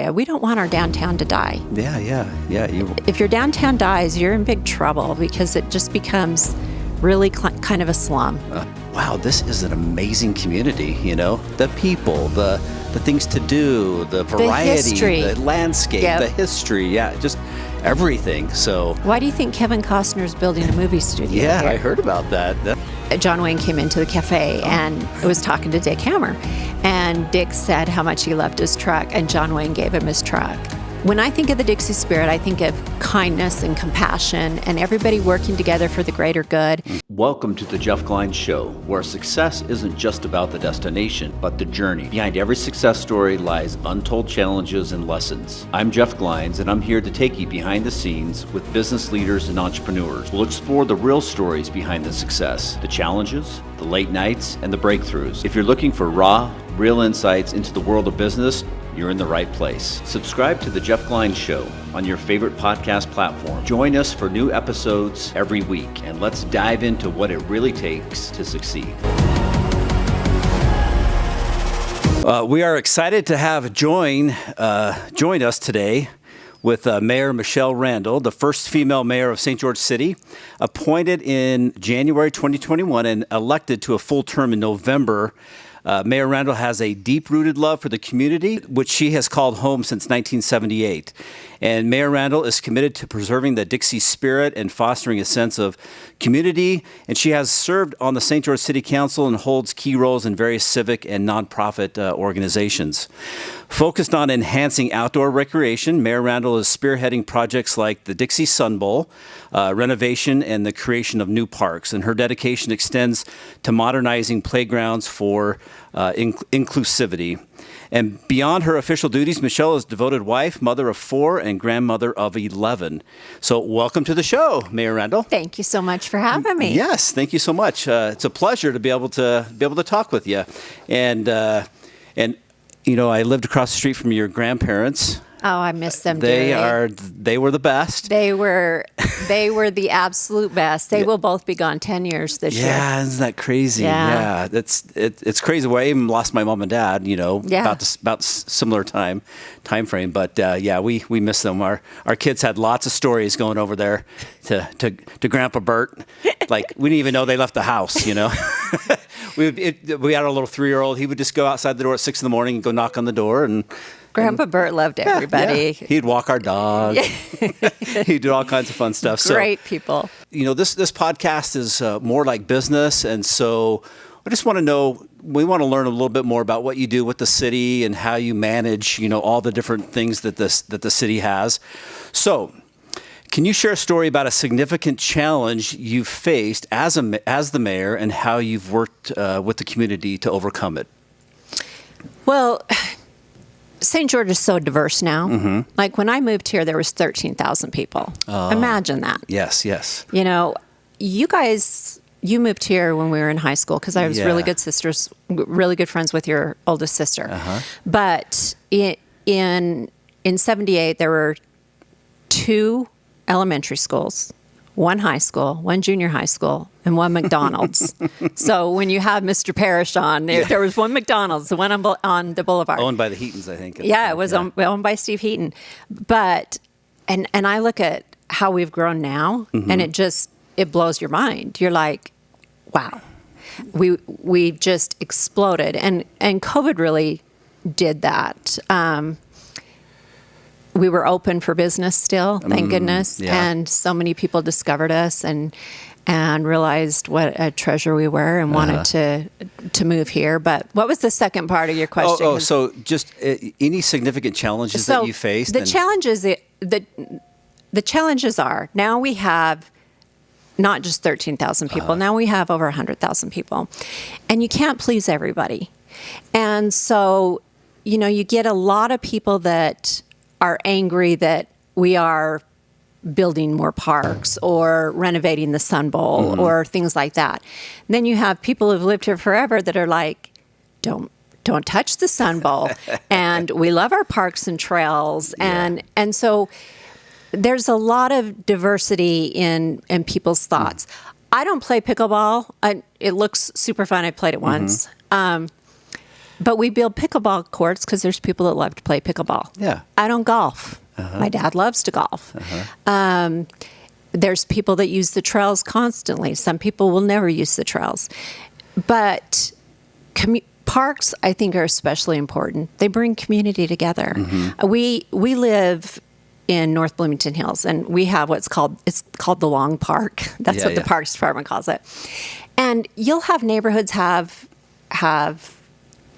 area. We don't want our downtown to die. Yeah. If your downtown dies, you're in big trouble because it just becomes really kind of a slum. Wow, this is an amazing community, the people, the things to do, the variety, the landscape, the history, just everything. So why do you think Kevin Costner's building a movie studio Yeah, here? I heard about that. John Wayne came into the cafe and was talking to Dick Hammer. And Dick said how much he loved his truck, and John Wayne gave him his truck. When I think of the Dixie spirit, I think of kindness and compassion and everybody working together for the greater good. Welcome to the Jeff Glines Show, where success isn't just about the destination, but the journey. Behind every success story lies untold challenges and lessons. I'm Jeff Glines, and I'm here to take you behind the scenes with business leaders and entrepreneurs. We'll explore the real stories behind the success, the challenges, the late nights, and the breakthroughs. If you're looking for raw, real insights into the world of business, you're in the right place. Subscribe to the Jeff Glines Show on your favorite podcast platform. Join us for new episodes every week, and let's dive into what it really takes to succeed. We are excited to have join us today with Mayor Michele Randall, the first female mayor of St. George City, appointed in January 2021 and elected to a full term in November. Mayor Randall has a deep-rooted love for the community, which she has called home since 1978. And Mayor Randall is committed to preserving the Dixie spirit and fostering a sense of community. And she has served on the St. George City Council and holds key roles in various civic and nonprofit organizations. Focused on enhancing outdoor recreation, Mayor Randall is spearheading projects like the Dixie Sun Bowl, renovation, and the creation of new parks. And her dedication extends to modernizing playgrounds for inclusivity. And beyond her official duties, Michele is a devoted wife, mother of 4, and grandmother of 11. So welcome to the show, Mayor Randall. Thank you so much for having me. Yes, thank you so much. It's a pleasure to be able to talk with you. And I lived across the street from your grandparents. Oh, I miss them dearly. They were the best. They were the absolute best. They will both be gone 10 years this year. Yeah, isn't that crazy? Yeah. It's crazy. Well, I even lost my mom and dad, about similar time frame. But we miss them. Our kids had lots of stories going over there to Grandpa Bert. Like, we didn't even know they left the house, We had our little 3-year-old. He would just go outside the door at 6 in the morning and go knock on the door, and Grandpa Bert loved everybody. Yeah. He'd walk our dog. He'd do all kinds of fun stuff. Great people. This podcast is more like business, and so I just want to know. We want to learn a little bit more about what you do with the city and how you manage, all the different things that the city has. So, can you share a story about a significant challenge you've faced as the mayor and how you've worked with the community to overcome it? Well, St. George is so diverse now. Mm-hmm. Like, when I moved here, there was 13,000 people. Imagine that. Yes. You guys, you moved here when we were in high school because I was really good friends with your oldest sister. Uh-huh. But in 78, there were 2 elementary schools, 1 high school, 1 junior high school, and 1 McDonald's. So when you have Mr. Parrish on, there was 1 McDonald's, the one on the boulevard. Owned by the Heatons, I think. Yeah, it was owned by Steve Heaton. But, and I look at how we've grown now, mm-hmm. and it blows your mind. You're like, wow, we just exploded. And COVID really did that. We were open for business still, thank goodness. Yeah. And so many people discovered us and realized what a treasure we were and wanted to move here. But what was the second part of your question? So just any significant challenges that you faced? The challenges are, now we have not just 13,000 people, now we have over 100,000 people. And you can't please everybody. And so, you get a lot of people that are angry that we are building more parks or renovating the Sun Bowl or things like that. And then you have people who've lived here forever that are like, don't touch the Sun Bowl. And we love our parks and trails. And so there's a lot of diversity in people's thoughts. I don't play pickleball. It looks super fun. I played it once. But we build pickleball courts because there's people that love to play pickleball. Yeah. I don't golf. My dad loves to golf. There's people that use the trails constantly. Some people will never use the trails. But parks, I think, are especially important. They bring community together. We live in North Bloomington Hills, and we have it's called the Long Park. That's what the Parks Department calls it. And you'll have neighborhoods have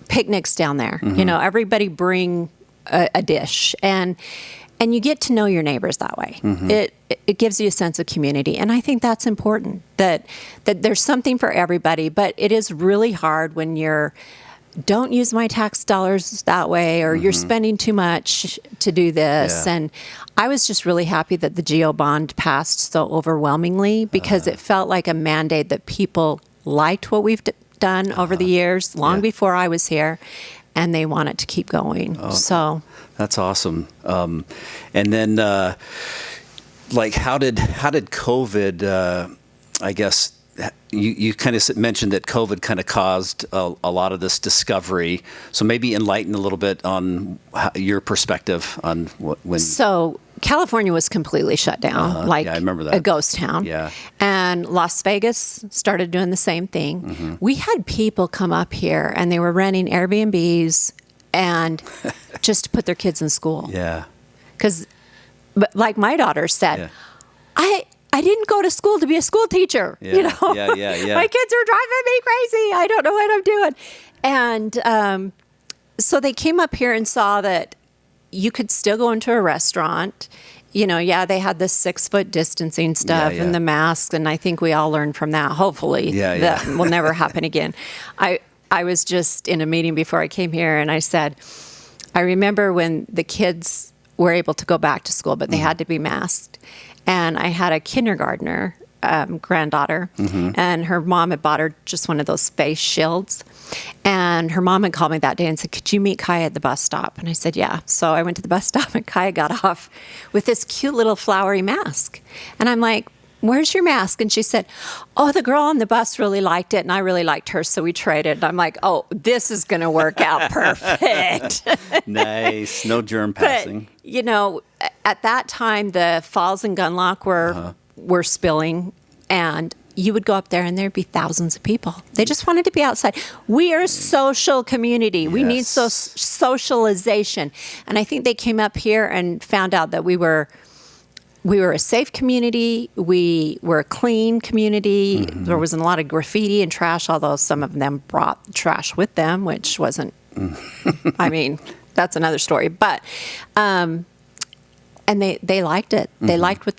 picnics down there. You know, everybody bring a dish, and you get to know your neighbors that way. It gives you a sense of community, and I think that's important. That there's something for everybody, but it is really hard when don't use my tax dollars that way, or you're spending too much to do this. And I was just really happy that the GO bond passed so overwhelmingly, because it felt like a mandate that people liked what we've done over the years, long before I was here, and they want it to keep going. So that's awesome. And then, how did COVID? I guess you kind of mentioned that COVID kind of caused a lot of this discovery. So maybe enlighten a little bit on your perspective on when. So California was completely shut down, I remember that. A ghost town. Yeah. And Las Vegas started doing the same thing. We had people come up here, and they were renting Airbnbs and just to put their kids in school. Yeah. But like my daughter said, I didn't go to school to be a school teacher. Yeah. You know, Yeah. my kids are driving me crazy. I don't know what I'm doing. And so they came up here and saw that you could still go into a restaurant. You know, they had the 6 foot distancing stuff and the masks, and I think we all learned from that. Hopefully, that will never happen again. I was just in a meeting before I came here, and I said, I remember when the kids were able to go back to school, but they had to be masked. And I had a kindergartner granddaughter, and her mom had bought her just one of those face shields. And her mom had called me that day and said, "Could you meet Kaya at the bus stop?" And I said, "Yeah." So I went to the bus stop, and Kaya got off with this cute little flowery mask. And I'm like, "Where's your mask?" And she said, "Oh, the girl on the bus really liked it, and I really liked her, so we traded." And I'm like, "Oh, this is going to work out perfect." Nice. No germ passing. But, you know, at that time, the Falls and Gunlock were spilling, and you would go up there, and there'd be thousands of people. They just wanted to be outside. We are a social community. We need socialization. And I think they came up here and found out that we were a safe community. We were a clean community. There wasn't a lot of graffiti and trash, although some of them brought trash with them, which wasn't, I mean, that's another story. But, and they liked it. They liked what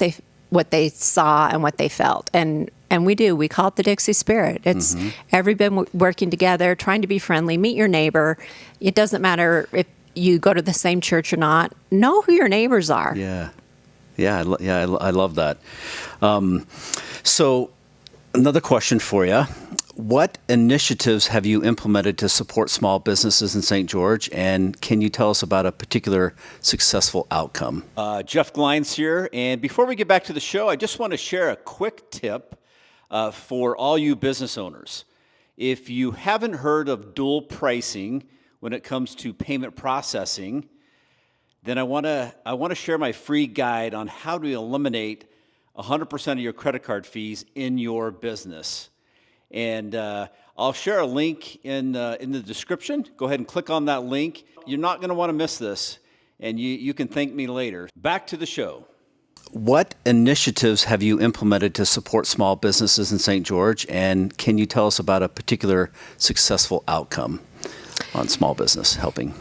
they saw and what they felt. And we do. We call it the Dixie spirit. It's everybody working together, trying to be friendly, meet your neighbor. It doesn't matter if you go to the same church or not. Know who your neighbors are. I love that. So another question for you. What initiatives have you implemented to support small businesses in St. George, and can you tell us about a particular successful outcome? Jeff Glines here, and before we get back to the show, I just want to share a quick tip for all you business owners. If you haven't heard of dual pricing when it comes to payment processing, then I want to share my free guide on how to eliminate 100% of your credit card fees in your business. And I'll share a link in the description. Go ahead and click on that link. You're not going to want to miss this, and you can thank me later. Back to the show. What initiatives have you implemented to support small businesses in St. George, and can you tell us about a particular successful outcome on small business helping?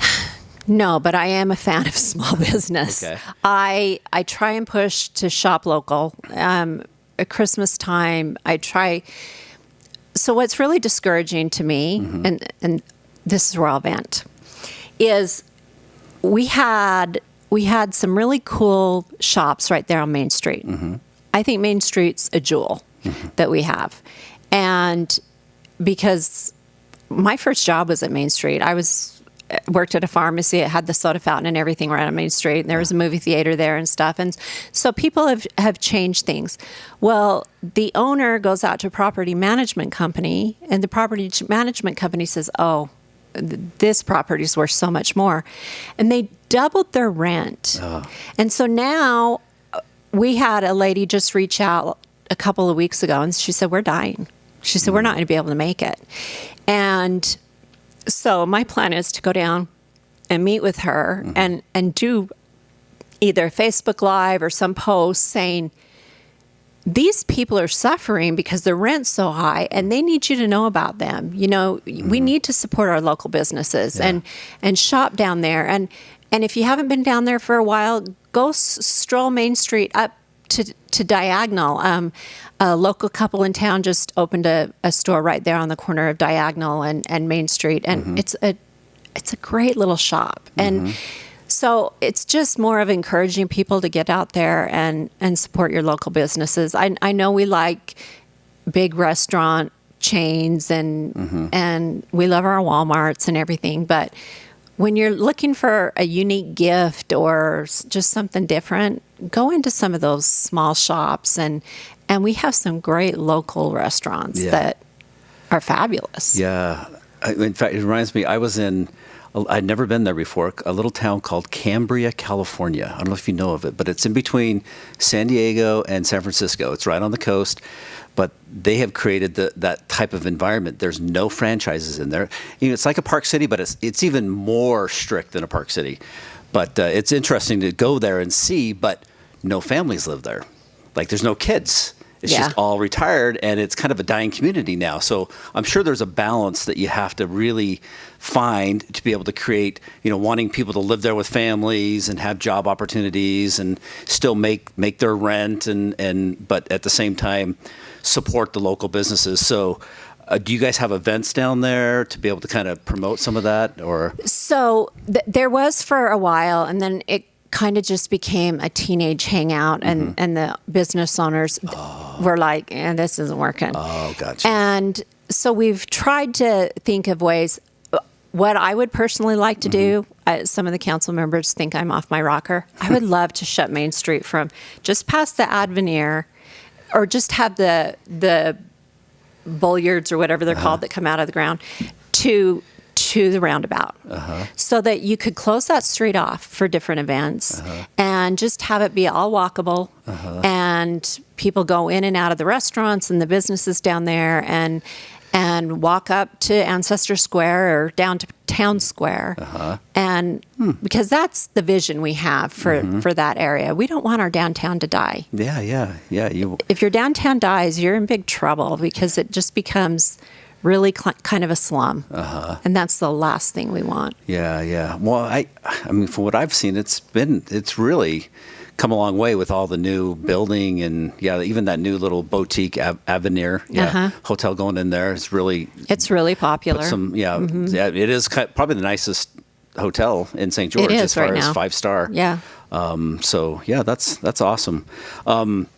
No, but I am a fan of small business. Okay. I try and push to shop local. At Christmas time, I try. So what's really discouraging to me, and this is where I'll vent, is we had some really cool shops right there on Main Street. I think Main Street's a jewel that we have. And because my first job was at Main Street, I worked at a pharmacy. It had the soda fountain and everything right on Main Street. And there was a movie theater there and stuff. And so people have changed things. Well, the owner goes out to a property management company, and the property management company says, "Oh, this property's worth so much more. And they doubled their rent. And so now we had a lady just reach out a couple of weeks ago, and she said, we're dying. She said, we're not going to be able to make it. And so my plan is to go down and meet with her and do either a Facebook Live or some post saying, these people are suffering because their rent's so high, and they need you to know about them. You know, we need to support our local businesses and shop down there. And if you haven't been down there for a while, go stroll Main Street up to Diagonal. A local couple in town just opened a store right there on the corner of Diagonal and Main Street, and it's a great little shop. And so it's just more of encouraging people to get out there and support your local businesses. I know we like big restaurant chains and we love our Walmarts and everything, but when you're looking for a unique gift or just something different, go into some of those small shops and we have some great local restaurants that are fabulous. Yeah. In fact, it reminds me, I'd never been there before, a little town called Cambria, California. I don't know if you know of it, but it's in between San Diego and San Francisco. It's right on the coast, but they have created that type of environment. There's no franchises in there. You know, it's like a Park City, but it's even more strict than a Park City. But it's interesting to go there and see, but no families live there. Like, there's no kids. It's just all retired, and it's kind of a dying community now. So I'm sure there's a balance that you have to really find to be able to create, you know, wanting people to live there with families and have job opportunities and still make their rent but at the same time support the local businesses. So do you guys have events down there to be able to kind of promote some of that? Or So there was for a while, and then it kind of just became a teenage hangout, and the business owners were like, this isn't working. Oh, gotcha. And so we've tried to think of ways. What I would personally like to do, some of the council members think I'm off my rocker. I would love to shut Main Street from just past the Ad Veneer, or just have the bollards or whatever they're called that come out of the ground to the roundabout, so that you could close that street off for different events and just have it be all walkable, and people go in and out of the restaurants and the businesses down there and walk up to Ancestor Square or down to Town Square. And because that's the vision we have for that area. We don't want our downtown to die. Yeah. If your downtown dies, you're in big trouble, because it just becomes really kind of a slum. And that's the last thing we want. Yeah. Well, I mean, from what I've seen, it's really come a long way with all the new building, and even that new little boutique Avenir hotel going in there. It's really popular. It is probably the nicest hotel in St. George as far as 5-star. Yeah. So that's awesome. And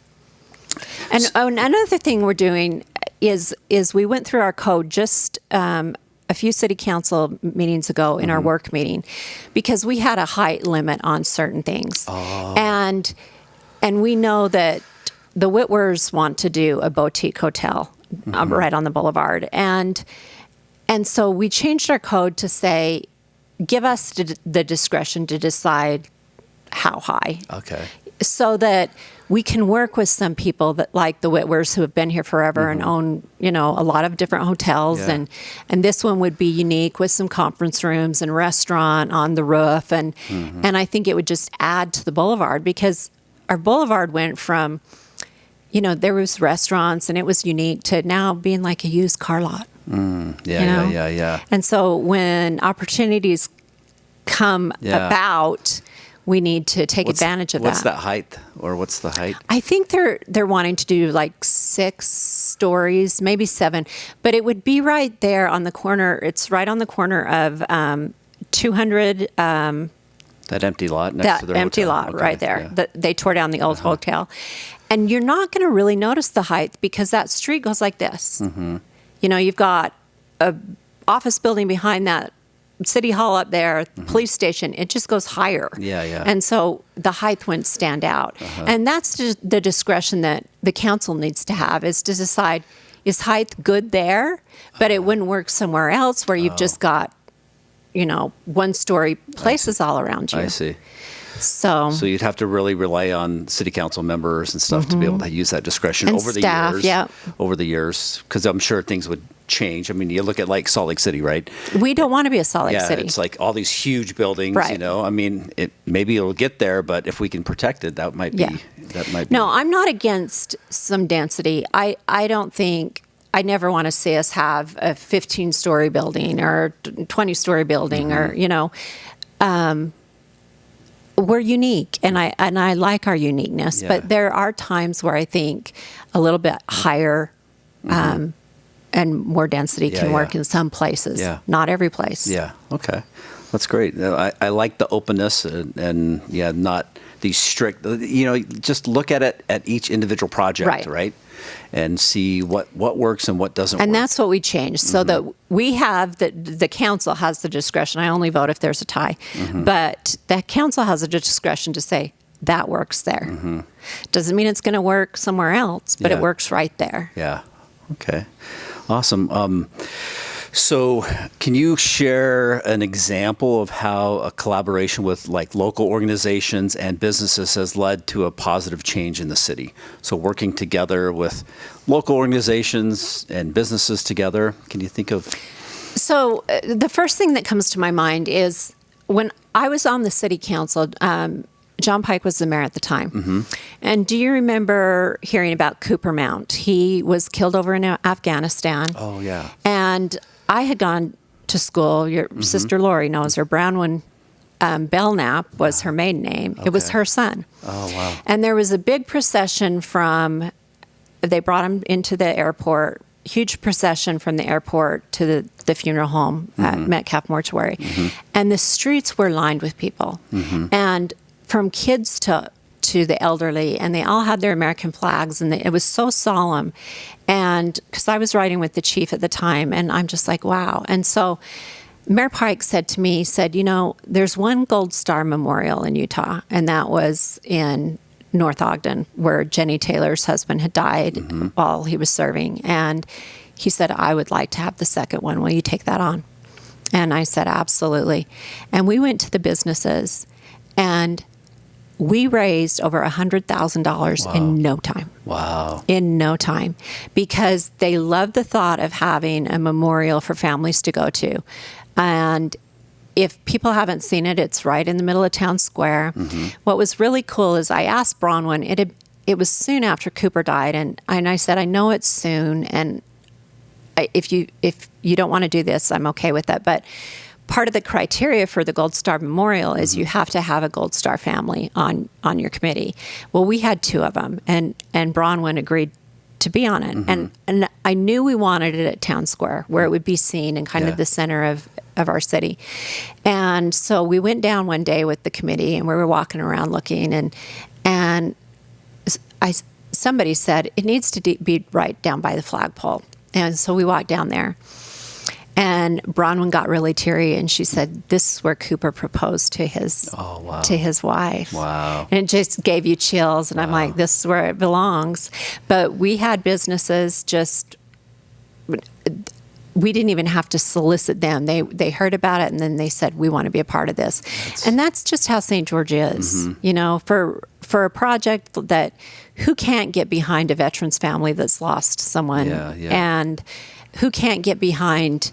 another thing we're doing is we went through our code just a few city council meetings ago in our work meeting, because we had a height limit on certain things. And we know that the Whitwers want to do a boutique hotel right on the boulevard. And so we changed our code to say, give us the discretion to decide how high. Okay. So that we can work with some people that, like the Whitwers, who have been here forever and own, a lot of different hotels. And this one would be unique with some conference rooms and restaurant on the roof. And I think it would just add to the boulevard, because our boulevard went from, there was restaurants and it was unique, to now being like a used car lot. Yeah. And so when opportunities come about, we need to take advantage of that. What's that height, or what's the height? I think they're wanting to do like 6 stories, maybe 7, but it would be right there on the corner. It's right on the corner of 200. That empty lot next to the empty hotel. lot right there. They tore down the old hotel, and you're not going to really notice the height, because that street goes like this. You've got a office building behind that, City Hall up there, police station, it just goes higher. Yeah. And so the height wouldn't stand out. And that's the discretion that the council needs to have, is to decide, is height good there, but it wouldn't work somewhere else where you've just got one-story places all around you. I see. So you'd have to really rely on city council members and stuff to be able to use that discretion And over staff, the years. yeah. Over the years, because I'm sure things would change. I mean, you look at like Salt Lake City, right? we don't want to be a Salt Lake Yeah, City. it's like all these huge buildings. Right. I mean, maybe it'll get there, but if we can protect it, that might be. Yeah. That might be. No, I'm not against some density. I don't think. I never want to see us have a 15-story building or 20-story building, or we're unique, and I like our uniqueness. Yeah. But there are times where I think a little bit higher and more density can work in some places. Yeah. Not every place. Yeah. Okay. That's great. I like the openness and not these strict. Just look at it at each individual project, right? And see what works and what doesn't work. And that's what we changed, so that we have the council has the discretion. I only vote if there's a tie, but the council has the discretion to say that works there. Doesn't mean it's going to work somewhere else, but it works right there. Yeah. Okay. Awesome. So can you share an example of how a collaboration with like local organizations and businesses has led to a positive change in the city? So working together with local organizations and businesses together, can you think of? So the first thing that comes to my mind is when I was on the city council, John Pike was the mayor at the time. And do you remember hearing about Cooper Mount? He was killed over in Afghanistan. Oh, yeah. And I had gone to school. Your sister Lori knows her. Brownwin Belknap was her maiden name. It was her son. Oh, wow. And there was a big procession they brought him into the airport, huge procession from the airport to the funeral home at Metcalf Mortuary. And the streets were lined with people. And from kids to the elderly, and they all had their American flags, and it was so solemn. And because I was riding with the chief at the time, and I'm just like, wow. And so Mayor Pike said to me, there's one Gold Star Memorial in Utah, and that was in North Ogden, where Jenny Taylor's husband had died while he was serving. And he said, I would like to have the second one. Will you take that on? And I said, absolutely. And we went to the businesses, and we raised over $100,000 in no time. Wow. In no time. Because they loved the thought of having a memorial for families to go to. And if people haven't seen it, it's right in the middle of town square. What was really cool is I asked Bronwyn, it was soon after Cooper died, and I said, I know it's soon, and if you don't want to do this, I'm okay with that. But part of the criteria for the Gold Star Memorial is you have to have a Gold Star family on your committee. Well, we had two of them, and Bronwyn agreed to be on it. And I knew we wanted it at Town Square, where it would be seen in kind of the center of our city. And so we went down one day with the committee, and we were walking around looking, and somebody said, it needs to be right down by the flagpole. And so we walked down there. And Bronwyn got really teary, and she said, "This is where Cooper proposed to his wife." Wow! And it just gave you chills. And I'm like, "This is where it belongs." But we had businesses we didn't even have to solicit them. They heard about it, and then they said, "We want to be a part of this." And that's just how St. George is. For a project that who can't get behind a veteran's family that's lost someone, and who can't get behind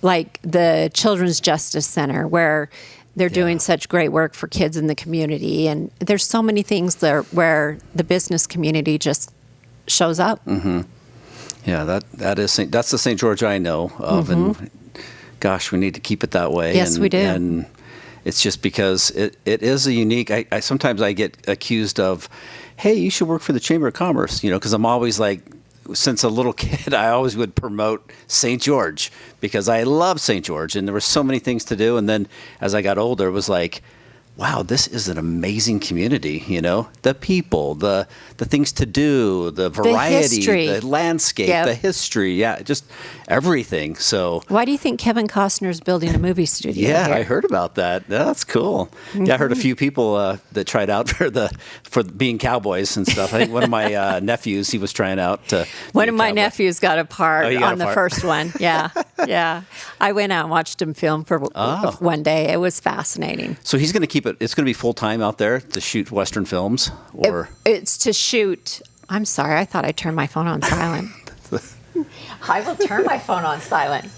like the Children's Justice Center, where they're doing such great work for kids in the community. And there's so many things there where the business community just shows up. Yeah, that's the St. George I know of. And gosh, we need to keep it that way. Yes, we do. And it's just because it is a unique, I sometimes I get accused of, hey, you should work for the Chamber of Commerce, because I'm always like, since a little kid, I always would promote St. George because I love St. George, and there were so many things to do. And then as I got older, it was like, wow, this is an amazing community, you know, the people, the things to do, the variety, the landscape, the history, just everything. So why do you think Kevin Costner is building a movie studio here? I heard about that. That's cool. Mm-hmm. Yeah, I heard a few people that tried out for being cowboys and stuff. I think one of my nephews, he was trying out to one of my nephews got a part on the first one. Yeah. Yeah. I went out and watched him film for one day. It was fascinating. So he's going to keep it's going to be full time out there to shoot Western films, or it's to shoot. I'm sorry, I thought I turned my phone on silent. I will turn my phone on silent.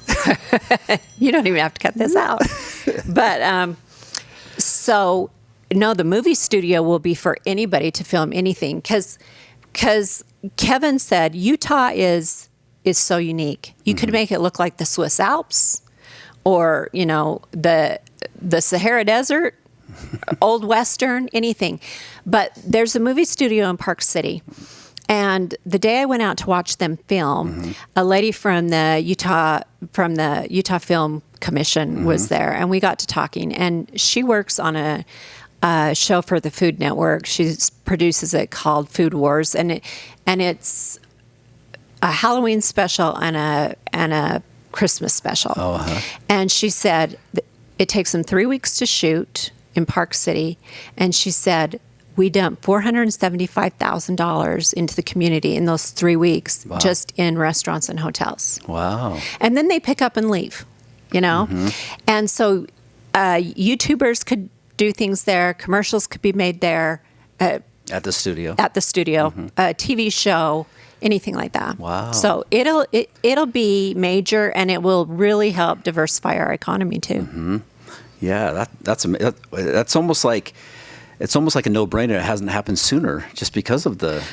You don't even have to cut this out. But so no, the movie studio will be for anybody to film anything because Kevin said Utah is so unique. You could make it look like the Swiss Alps, or the Sahara Desert. Old Western, anything. But there's a movie studio in Park City. And the day I went out to watch them film, a lady from the Utah Film Commission was there, and we got to talking. And she works on a show for the Food Network. She produces it called Food Wars, and it's a Halloween special and a Christmas special. And she said it takes them 3 weeks to shoot in Park City, and she said we dumped $475,000 into the community in those 3 weeks, just in restaurants and hotels. Wow! And then they pick up and leave, And so YouTubers could do things there, commercials could be made there, at the studio, a TV show, anything like that. Wow! So it'll be major, and it will really help diversify our economy too. Yeah, that's almost like a no-brainer. It hasn't happened sooner, just because of the.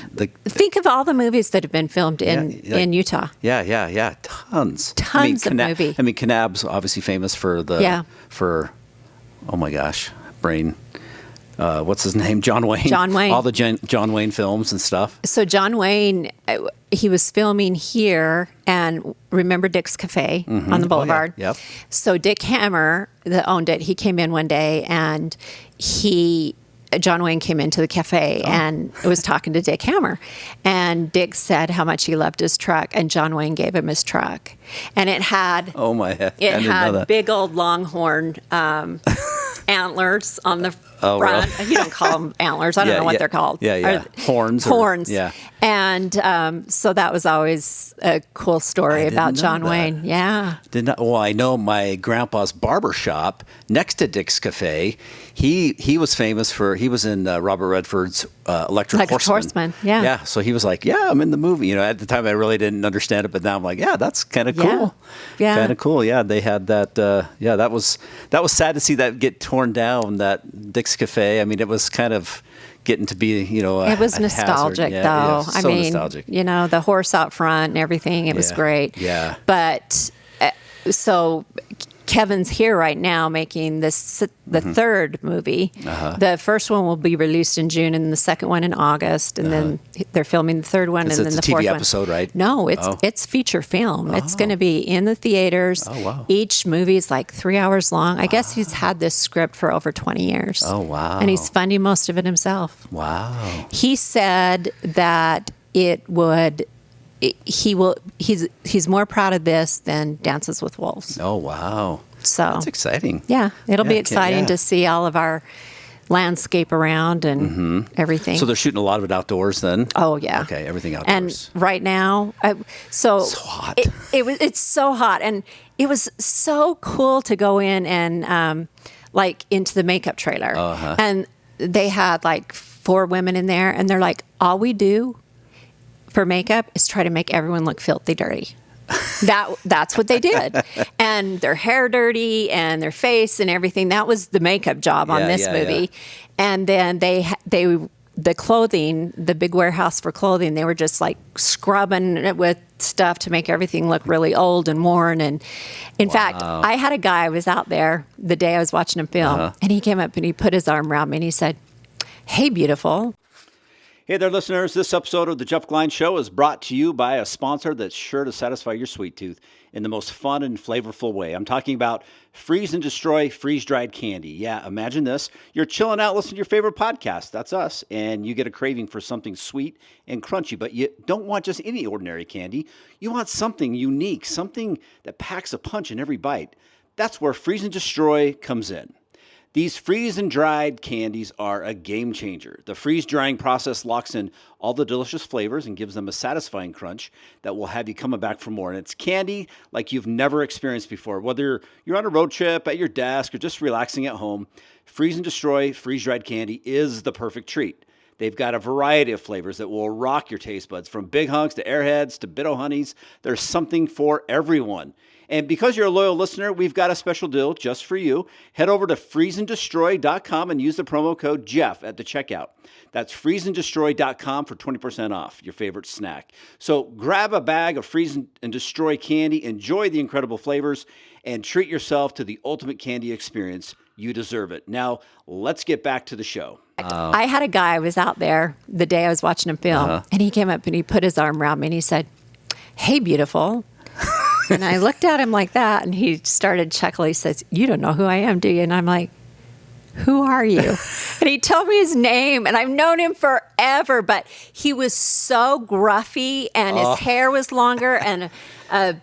Think of all the movies that have been filmed in Utah. Yeah, tons of movies. I mean, Kanab's obviously famous for oh my gosh, brain. What's his name? John Wayne. All the John Wayne films and stuff. So John Wayne, he was filming here, and remember Dick's Cafe on the Boulevard? Oh, yeah. Yep. So Dick Hammer, that owned it, he came in one day, and John Wayne came into the cafe and was talking to Dick Hammer. And Dick said how much he loved his truck, and John Wayne gave him his truck. And it had big old Longhorn antlers on the front. Really? You don't call them antlers. I don't know what they're called. Horns. Yeah. And so that was always a cool story about John Wayne. Yeah. Well, I know my grandpa's barber shop next to Dick's Cafe. He was famous for, he was in Robert Redford's Electric Horseman. Yeah. Yeah. So he was like, I'm in the movie. At the time I really didn't understand it, but now I'm like, that's kind of cool. Yeah. Kind of cool. Yeah. They had that. That was sad to see that get torn down, that Dick's Cafe. I mean, it was kind of getting to be, it was nostalgic, though. Yeah, so nostalgic. The horse out front and everything. It was great. Yeah. But so Kevin's here right now making the third movie. The first one will be released in June, and the second one in August, and then they're filming the third one, and then the fourth one. It's a TV episode, right? No, it's feature film. It's going to be in the theaters. Oh, wow. Each movie is like 3 hours long. I guess he's had this script for over 20 years. Oh, wow. And he's funding most of it himself. Wow. He said that he's more proud of this than Dances with Wolves. Oh, wow. So that's exciting. Yeah, it'll be exciting to see all of our landscape around and everything. So they're shooting a lot of it outdoors then? Oh, yeah. Okay, everything outdoors. And right now, so hot. It's so hot. And it was so cool to go in and into the makeup trailer. And they had like 4 women in there, and they're like, all we do for makeup is try to make everyone look filthy dirty. That's what they did. And their hair dirty and their face and everything. That was the makeup job on this movie. And then the clothing, the big warehouse for clothing, they were just like scrubbing it with stuff to make everything look really old and worn. And in fact, I had a guy, I was out there the day I was watching him film, and he came up and he put his arm around me and he said, "Hey, beautiful." Hey there, listeners. This episode of the Jeff Glines Show is brought to you by a sponsor that's sure to satisfy your sweet tooth in the most fun and flavorful way. I'm talking about Freeze and Destroy freeze-dried candy. Yeah, imagine this. You're chilling out listening to your favorite podcast. That's us. And you get a craving for something sweet and crunchy, but you don't want just any ordinary candy. You want something unique, something that packs a punch in every bite. That's where Freeze and Destroy comes in. These freeze and dried candies are a game changer. The freeze drying process locks in all the delicious flavors and gives them a satisfying crunch that will have you coming back for more. And it's candy like you've never experienced before. Whether you're on a road trip, at your desk, or just relaxing at home, Freeze and Destroy freeze-dried candy is the perfect treat. They've got a variety of flavors that will rock your taste buds, from big hunks to airheads to Bit Honeys. There's something for everyone. And because you're a loyal listener, we've got a special deal just for you. Head over to freezeanddestroy.com and use the promo code Jeff at the checkout. That's freezeanddestroy.com for 20% off your favorite snack. So grab a bag of Freeze and Destroy candy, enjoy the incredible flavors, and treat yourself to the ultimate candy experience. You deserve it. Now, let's get back to the show. I had a guy, I was out there the day I was watching him film, and he came up and he put his arm around me and he said, "Hey, beautiful." And I looked at him like that, and he started chuckling. He says, "You don't know who I am, do you?" And I'm like, "Who are you?" And he told me his name, and I've known him forever, but he was so gruffy, and his hair was longer, and a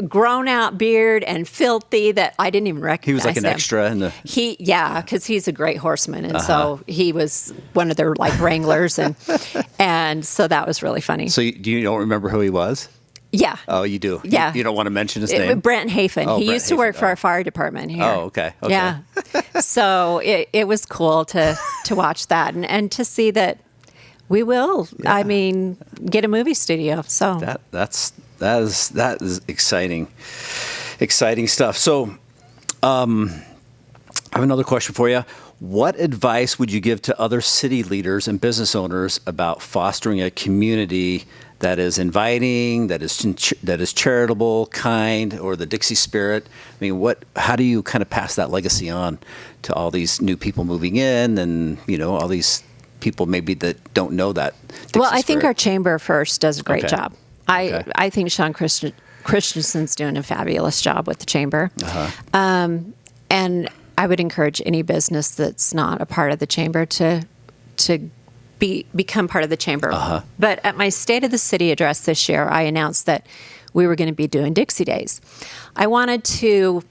grown-out beard, and filthy that I didn't even recognize him. He was like an extra in the... Yeah, because he's a great horseman, and so he was one of their, like, wranglers, and so that was really funny. So you don't remember who he was? Yeah. Oh, you do? Yeah. You don't want to mention his name? Brent Hafen. He Brent used to work Hafen. for our fire department here. Oh, okay. Yeah. So it was cool to watch that and to see that we will, I mean, get a movie studio. So that is exciting. Exciting stuff. So I have another question for you. What advice would you give to other city leaders and business owners about fostering a community that is inviting, that is charitable, kind, or the Dixie spirit? I mean, how do you kind of pass that legacy on to all these new people moving in, and all these people maybe that don't know that Dixie Well, I think spirit? our chamber first does a great Okay. job. I think Sean Christensen's doing a fabulous job with the chamber. And I would encourage any business that's not a part of the chamber to become part of the chamber. But at my State of the City address this year, I announced that we were going to be doing Dixie Days. I wanted to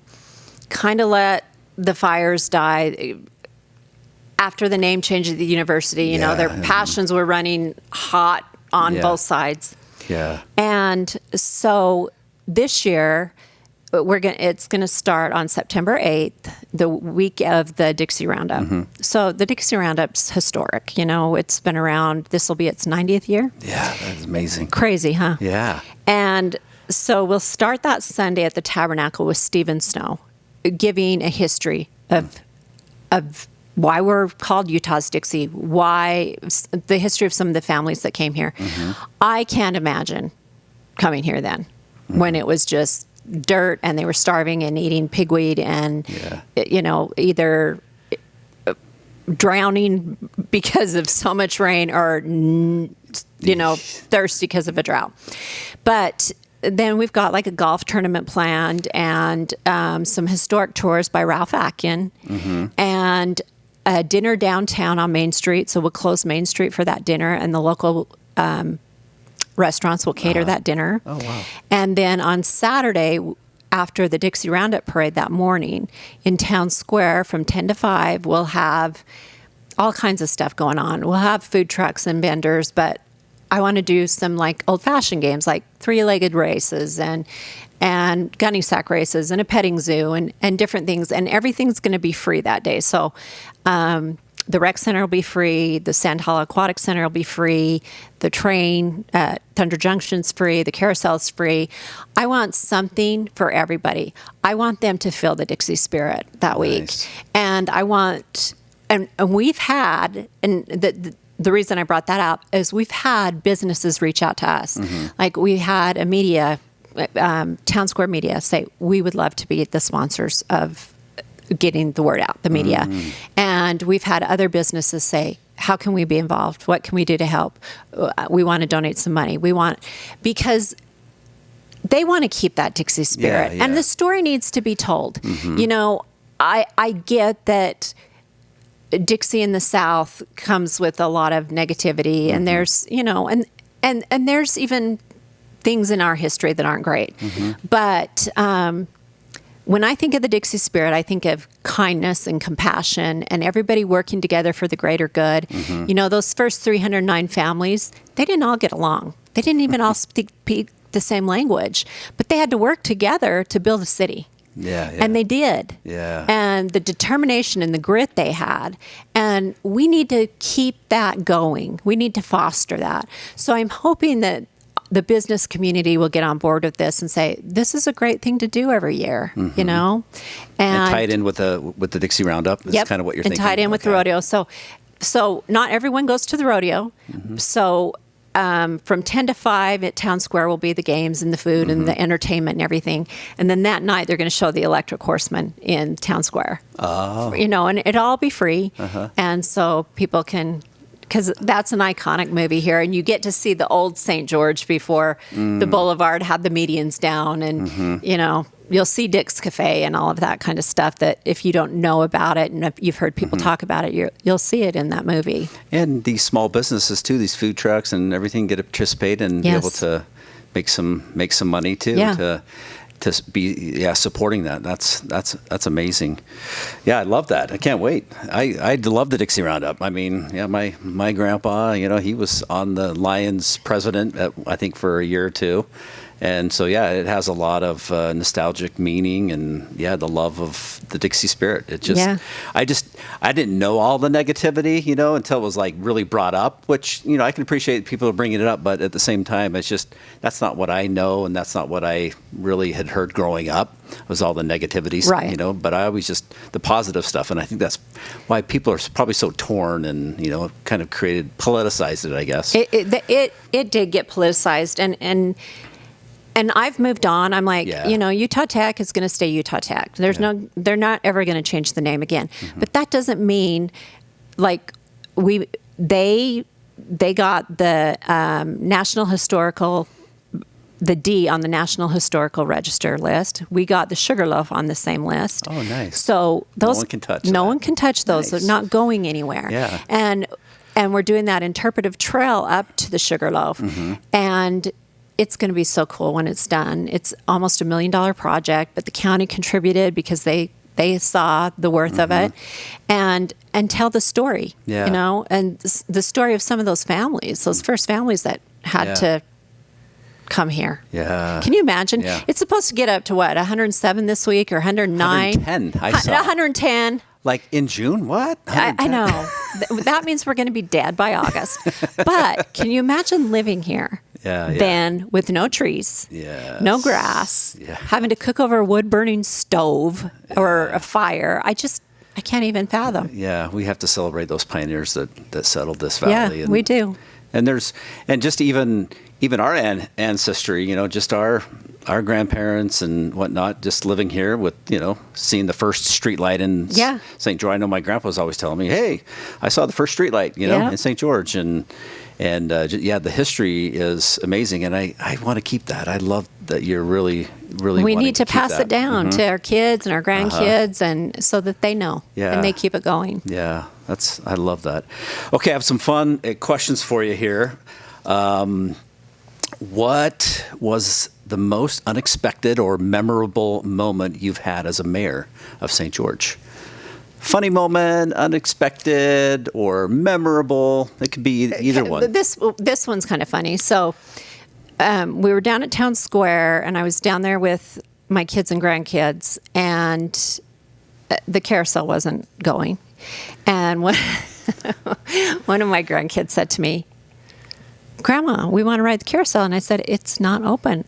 kind of let the fires die after the name change of the university. Their passions were running hot on both sides. Yeah. And so this year, it's going to start on September 8th, the week of the Dixie Roundup. So the Dixie Roundup's historic. It's been around. This will be its 90th year. Yeah, that's amazing. Crazy, huh? Yeah. And so we'll start that Sunday at the Tabernacle with Stephen Snow, giving a history of why we're called Utah's Dixie, why the history of some of the families that came here. I can't imagine coming here then when it was just dirt and they were starving and eating pigweed and either drowning because of so much rain or thirst because of a drought. But then we've got like a golf tournament planned and some historic tours by Ralph Atkin and a dinner downtown on Main Street. So we'll close Main Street for that dinner, and the local restaurants will cater that dinner. Oh, wow. And then on Saturday, after the Dixie Roundup parade that morning, in Town Square from 10 to 5, we'll have all kinds of stuff going on. We'll have food trucks and vendors, but I want to do some like old-fashioned games, like three-legged races and gunny sack races and a petting zoo and different things. And everything's going to be free that day. So the rec center will be free. The Sand Hollow Aquatic Center will be free. The train at Thunder Junction's free. The carousel's free. I want something for everybody. I want them to feel the Dixie spirit that week. And I want, and we've had, and the reason I brought that up is we've had businesses reach out to us. Like we had a media, Town Square Media, say, we would love to be the sponsors of getting the word out, the media. And we've had other businesses say, how can we be involved? What can we do to help? We want to donate some money. Because they want to keep that Dixie spirit. Yeah. And the story needs to be told. You know, I get that Dixie in the South comes with a lot of negativity, and there's, you know, and there's even things in our history that aren't great. But when I think of the Dixie spirit, I think of kindness and compassion and everybody working together for the greater good. You know, those first 309 families, they didn't all get along. They didn't even all speak the same language, but they had to work together to build a city. Yeah. And they did. Yeah. And the determination and the grit they had. And we need to keep that going. We need to foster that. So I'm hoping that the business community will get on board with this and say, this is a great thing to do every year, you know? And tie it in with the Dixie Roundup. That's kind of what you're thinking. And tie it in with the rodeo. So not everyone goes to the rodeo. So from 10 to 5 at Town Square will be the games and the food and the entertainment and everything. And then that night they're going to show the Electric Horseman in Town Square. Oh. You know, and it'll all be free. And so people can, because that's an iconic movie here, and you get to see the old St. George before the boulevard had the medians down, and you know, you'll see Dick's Cafe and all of that kind of stuff that if you don't know about it and if you've heard people talk about it, you'll see it in that movie. And these small businesses too, these food trucks and everything, get to participate and be able to make some money too. To be supporting that. That's amazing. Yeah, I love that. I can't wait. I love the Dixie Roundup. I mean, my grandpa, you know, he was on the Lions president I think for a year or two. And so, it has a lot of nostalgic meaning and, the love of the Dixie spirit. It just, I didn't know all the negativity, you know, until it was like really brought up, which, you know, I can appreciate people bringing it up, but at the same time, it's just, that's not what I know. And that's not what I really had heard growing up, was all the negativities, you know, but I always just the positive stuff. And I think that's why people are probably so torn and, you know, kind of politicized it, I guess. It did get politicized and I've moved on. I'm like, you know, Utah Tech is going to stay Utah Tech. They're not ever going to change the name again. But that doesn't mean, like, they got the National Historical, the D on the National Historical Register list. We got the Sugarloaf on the same list. Oh, nice. So those no one can touch. No one can touch those. Nice. They're not going anywhere. Yeah. And we're doing that interpretive trail up to the Sugarloaf, and it's going to be so cool when it's done. It's almost $1 million project, but the county contributed because they saw the worth of it, and tell the story, you know, and the story of some of those families, those first families that had to come here. Yeah. Can you imagine? Yeah. It's supposed to get up to what, 107 this week or 109? 110, I saw. 110. Like in June? What? I know. That means we're going to be dead by August. But can you imagine living here? Then with no trees, no grass, having to cook over a wood-burning stove or a fire. I can't even fathom. Yeah, we have to celebrate those pioneers that settled this valley. Yeah, we do. And just even our ancestry, you know, just our grandparents and whatnot, just living here with, you know, seeing the first street light in St. George. I know my grandpa was always telling me, hey, I saw the first street light, you know, in St. George. And the history is amazing. And I want to keep that. I love that you're really we need to pass it down to our kids and our grandkids, and so that they know and they keep it going. Yeah, I love that. Okay, I have some fun questions for you here. What was the most unexpected or memorable moment you've had as a mayor of St. George? Funny moment, unexpected, or memorable. It could be either one. This one's kind of funny. So we were down at Town Square, and I was down there with my kids and grandkids, and the carousel wasn't going. And one of my grandkids said to me, Grandma, we want to ride the carousel. And I said, it's not open.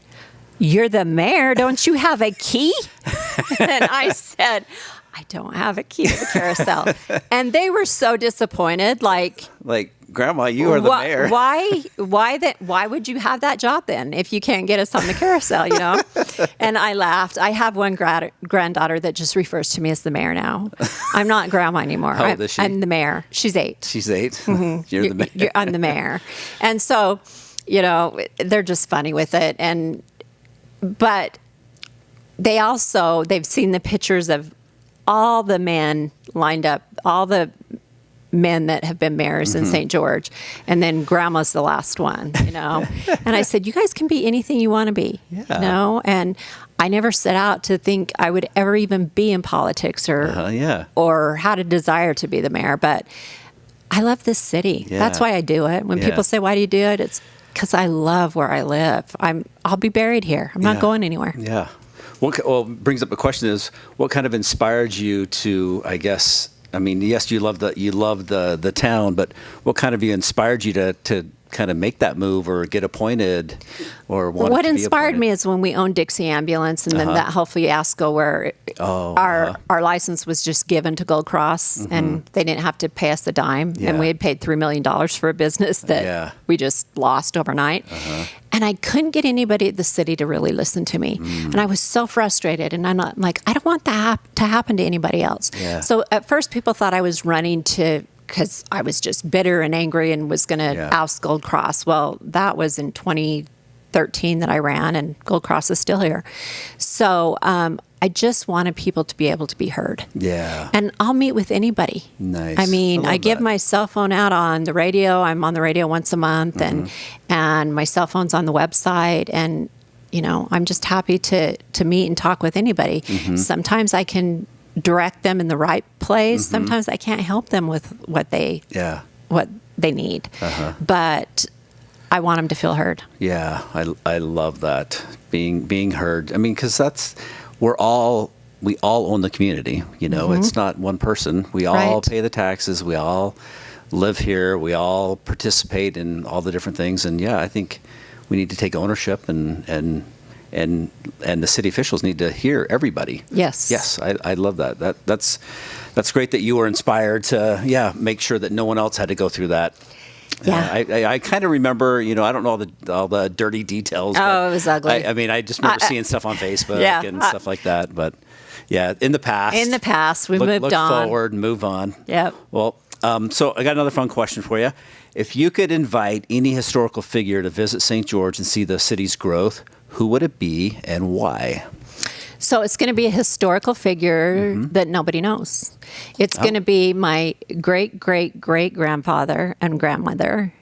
You're the mayor. Don't you have a key? And I said, I don't have a key to the carousel. And they were so disappointed. Like, Grandma, you are the mayor. Why would you have that job then if you can't get us on the carousel, you know? And I laughed. I have one granddaughter that just refers to me as the mayor now. I'm not grandma anymore. How old is she? I'm the mayor. She's 8. She's 8? Mm-hmm. You're the mayor. I'm the mayor. And so, you know, they're just funny with it. But they've seen the pictures of all the men lined up, all the men that have been mayors in St. George, and then grandma's the last one, you know. And I said, you guys can be anything you want to be, you know. And I never set out to think I would ever even be in politics or had a desire to be the mayor. But I love this city. Yeah. That's why I do it. When people say, why do you do it? It's because I love where I live. I'll be buried here. I'm not going anywhere. Yeah. Well, brings up a question is, what kind of inspired you to, I guess, I mean, yes, you love the town, but what kind of inspired you to kind of make that move or get appointed or want What to be inspired appointed? me is when we owned Dixie Ambulance and then that whole fiasco where our license was just given to Gold Cross and they didn't have to pay us a dime. And we had paid $3 million for a business that we just lost overnight. And I couldn't get anybody at the city to really listen to me. And I was so frustrated. And I'm like, I don't want that to happen to anybody else. Yeah. So at first people thought I was running because I was just bitter and angry and was going to oust Gold Cross. Well, that was in 2013 that I ran, and Gold Cross is still here. So I just wanted people to be able to be heard. Yeah. And I'll meet with anybody. Nice. I mean, I give my cell phone out on the radio. I'm on the radio once a month, and my cell phone's on the website. And, you know, I'm just happy to meet and talk with anybody. Sometimes I can direct them in the right place. Sometimes I can't help them with what they need. But I want them to feel heard. Yeah, I love that, being heard. I mean, because we all own the community. You know, it's not one person. We all pay the taxes. We all live here. We all participate in all the different things. And I think we need to take ownership and the city officials need to hear everybody. Yes, I love that. That's great that you were inspired to make sure that no one else had to go through that. Yeah, I kind of remember. You know, I don't know all the dirty details. Oh, it was ugly. I mean, I just remember seeing stuff on Facebook and stuff like that. But in the past, we moved on. Look forward and move on. Yep. Well, so I got another fun question for you. If you could invite any historical figure to visit St. George and see the city's growth, who would it be and why? So it's going to be a historical figure that nobody knows. It's going to be my great-great-great-grandfather and grandmother,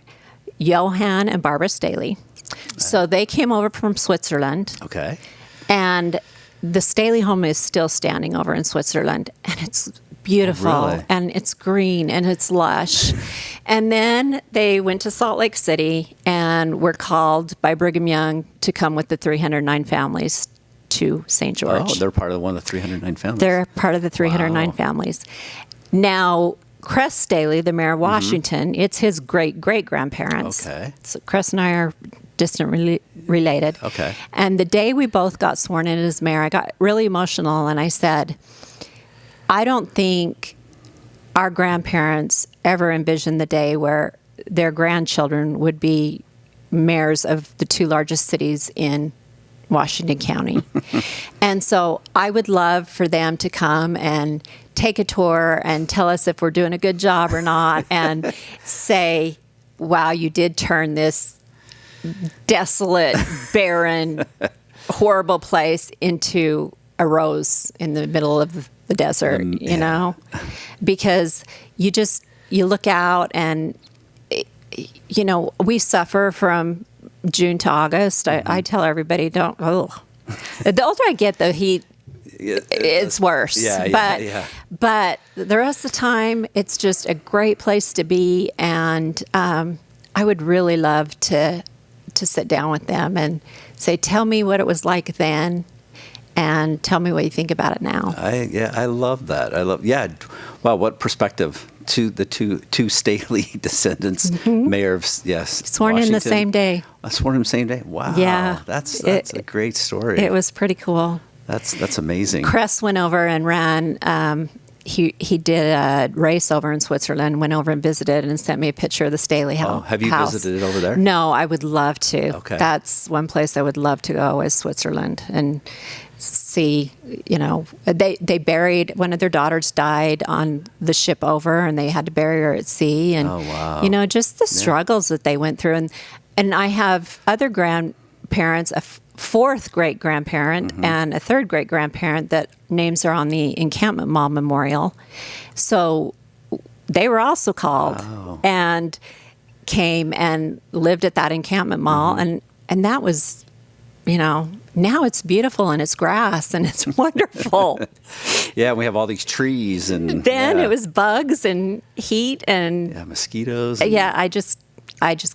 Johann and Barbara Staley. So they came over from Switzerland. Okay. And the Staley home is still standing over in Switzerland, and it's beautiful, and it's green, and it's lush. And then they went to Salt Lake City and were called by Brigham Young to come with the 309 families to St. George. Oh, they're part of one of the 309 families. They're part of the 309 families. Now, Cress Staley, the mayor of Washington, it's his great-great-grandparents. Okay. So Cress and I are distant related. Okay. And the day we both got sworn in as mayor, I got really emotional, and I said, I don't think our grandparents ever envisioned the day where their grandchildren would be mayors of the 2 largest cities in Washington County. And so I would love for them to come and take a tour and tell us if we're doing a good job or not, and say, wow, you did turn this desolate, barren, horrible place into a rose in the middle of the desert, you know? Because you look out and, you know, we suffer from June to August. I tell everybody, The older I get, the heat, it's worse. But the rest of the time, it's just a great place to be. And I would really love to sit down with them and say, tell me what it was like then, and tell me what you think about it now. I love that. Wow, what perspective to the two Staley descendants, mayor of sworn Washington. In the same day. Sworn in the same day. Wow. Yeah, that's a great story. It was pretty cool. That's amazing. Cress went over and ran. He did a race over in Switzerland, went over and visited and sent me a picture of the Staley house. Have you visited it over there? No, I would love to. Okay. That's one place I would love to go is Switzerland and see, they buried, one of their daughters died on the ship over and they had to bury her at sea. And, oh, wow. Just the struggles that they went through. And I have other grandparents, a fourth great grandparent and a third great grandparent that names are on the Encampment Mall Memorial. So they were also called and came and lived at that Encampment Mall. And that was, now it's beautiful and it's grass and it's wonderful. Yeah, we have all these trees and then it was bugs and heat and mosquitoes. Yeah, I just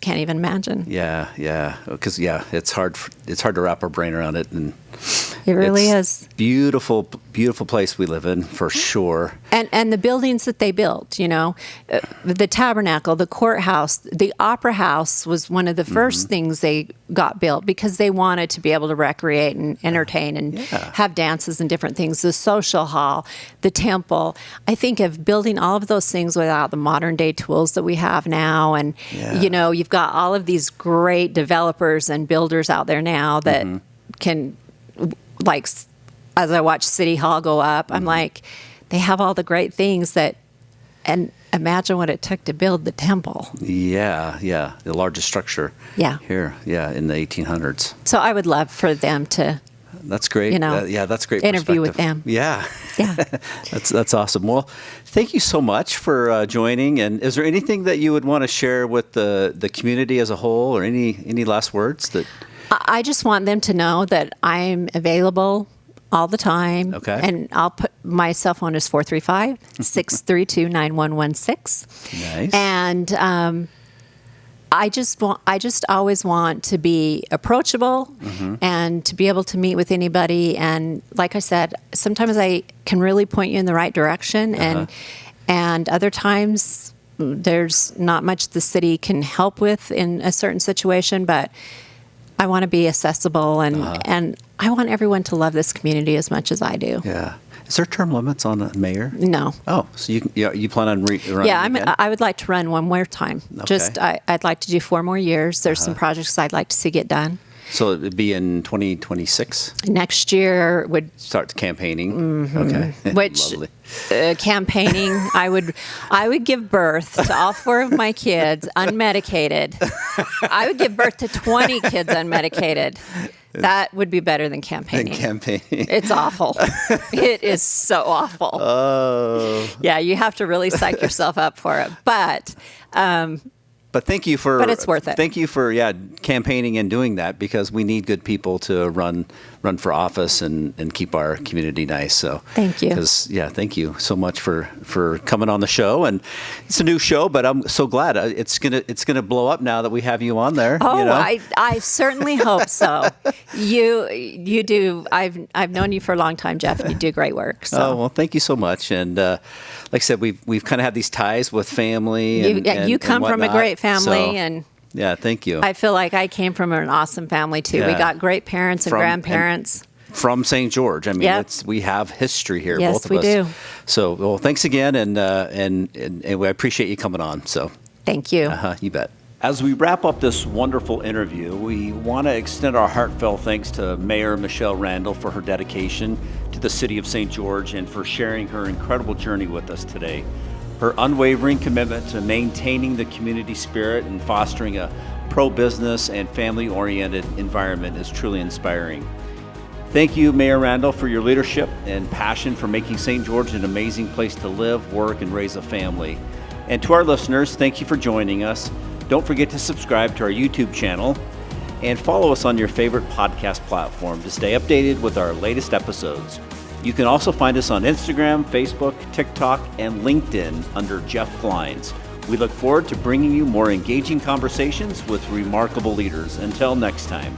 can't even imagine. Yeah, because it's hard to wrap our brain around it, and it really is beautiful place we live in for sure. And the buildings that they built, the tabernacle, the courthouse, the opera house was one of the first things they got built because they wanted to be able to recreate and entertain and have dances and different things. The social hall, the temple. I think of building all of those things without the modern day tools that we have now. And, you've got all of these great developers and builders out there now that can, like, as I watch City Hall go up, I'm like, they have all the great things and imagine what it took to build the temple. Yeah, the largest structure. Here, in the 1800s. So I would love for them to. That's great. That's great. Interview with them. Yeah. That's awesome. Well, thank you so much for joining. And is there anything that you would want to share with the community as a whole, or any last words that? I just want them to know that I'm available all the time. Okay. And I'll put my cell phone is 435-632-9116. Nice. And I just always want to be approachable and to be able to meet with anybody. And like I said, sometimes I can really point you in the right direction, and other times there's not much the city can help with in a certain situation, but I want to be accessible, and I want everyone to love this community as much as I do. Yeah. Is there term limits on a mayor? No. Oh, so you plan on running again? I would like to run one more time. Okay. I'd like to do 4 more years. There's some projects I'd like to see get done. So it'd be in 2026? Next year would start campaigning. Okay. Which campaigning, I would give birth to all 4 of my kids unmedicated. I would give birth to 20 kids unmedicated. That would be better than campaigning. It's awful. It is so awful. Oh. Yeah, you have to really psych yourself up for it. But thank you for. But it's worth it. Thank you for campaigning and doing that, because we need good people to run for office and keep our community nice. So thank you. Thank you so much for coming on the show. And it's a new show, but I'm so glad it's gonna blow up now that we have you on there. Oh, I certainly hope so. You do. I've known you for a long time, Jeff, and you do great work. So. Oh, well, thank you so much. And like I said, we've kind of had these ties with family. You come from a great family, so, and yeah, thank you. I feel like I came from an awesome family too. We got great parents and grandparents. From St. George. I mean, we have history here, both of us. Yes, we do. So, well, thanks again, and we appreciate you coming on. So, thank you. You bet. As we wrap up this wonderful interview, we want to extend our heartfelt thanks to Mayor Michele Randall for her dedication to the city of St. George and for sharing her incredible journey with us today. Her unwavering commitment to maintaining the community spirit and fostering a pro-business and family-oriented environment is truly inspiring. Thank you, Mayor Randall, for your leadership and passion for making St. George an amazing place to live, work, and raise a family. And to our listeners, thank you for joining us. Don't forget to subscribe to our YouTube channel and follow us on your favorite podcast platform to stay updated with our latest episodes. You can also find us on Instagram, Facebook, TikTok, and LinkedIn under Jeff Glines. We look forward to bringing you more engaging conversations with remarkable leaders. Until next time.